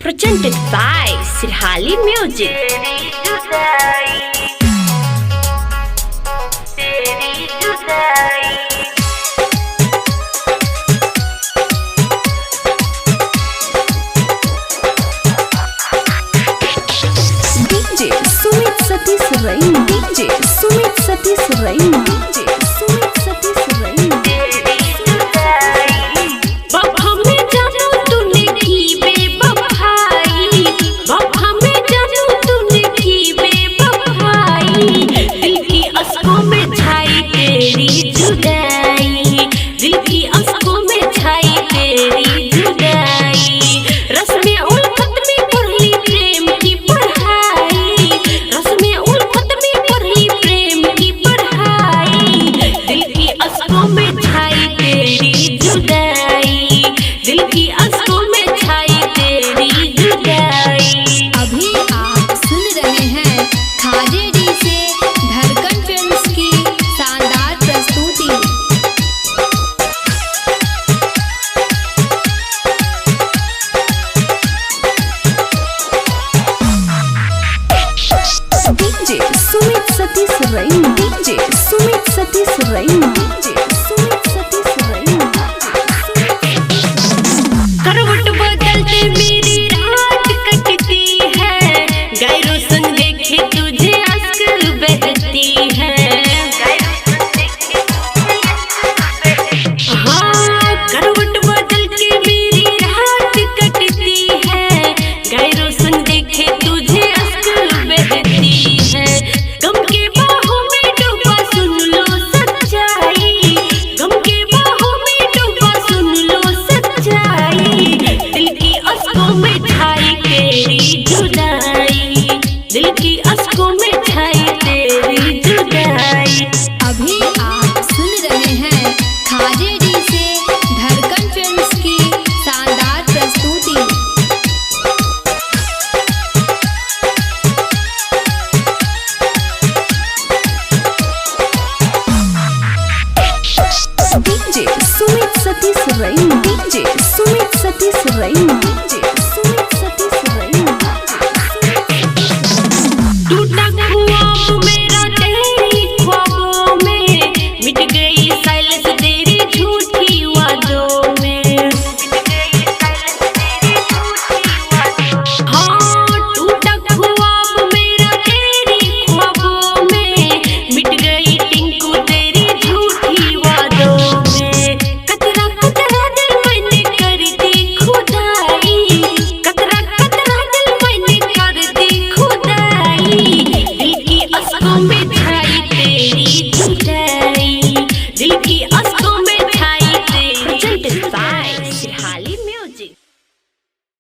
Presented by Sirhali Music. DJ Sumit Satish Raima. DJ Sumit Satish Raima. DJ Sumit Satish Raima. दिल की आंखों में छाई तेरी जुदाई, रस में उल्फत में पढ़ी प्रेम की पढ़ाई, रस में उल्फत में पढ़ी प्रेम की पढ़ाई। दिल की आंखों में छाई तेरी जुदाई, दिल की आंखों में छाई तेरी जुदाई। अभी आप सुन रहे हैं खाजे डी से धड़कन फिल्म्स की शानदार प्रस्तुति। DJ Sumit Satish Raima. DJ Sumit Satish Raima. DJ Sumit Satish Raima. करवट बदलते मेरी रात कटती है, गैरों संग देखे तुझे आंसू बहती है। हाँ, करवट बदल के मेरी रात कटती है, गैरों संग देखे तुझे आंसू बहती है। गम के बाहों में डूबा सुन लो सच्चाई, गम के बाहों में डूबा सुन लो सच्चाई। दिल की आंखों में छाई तेरी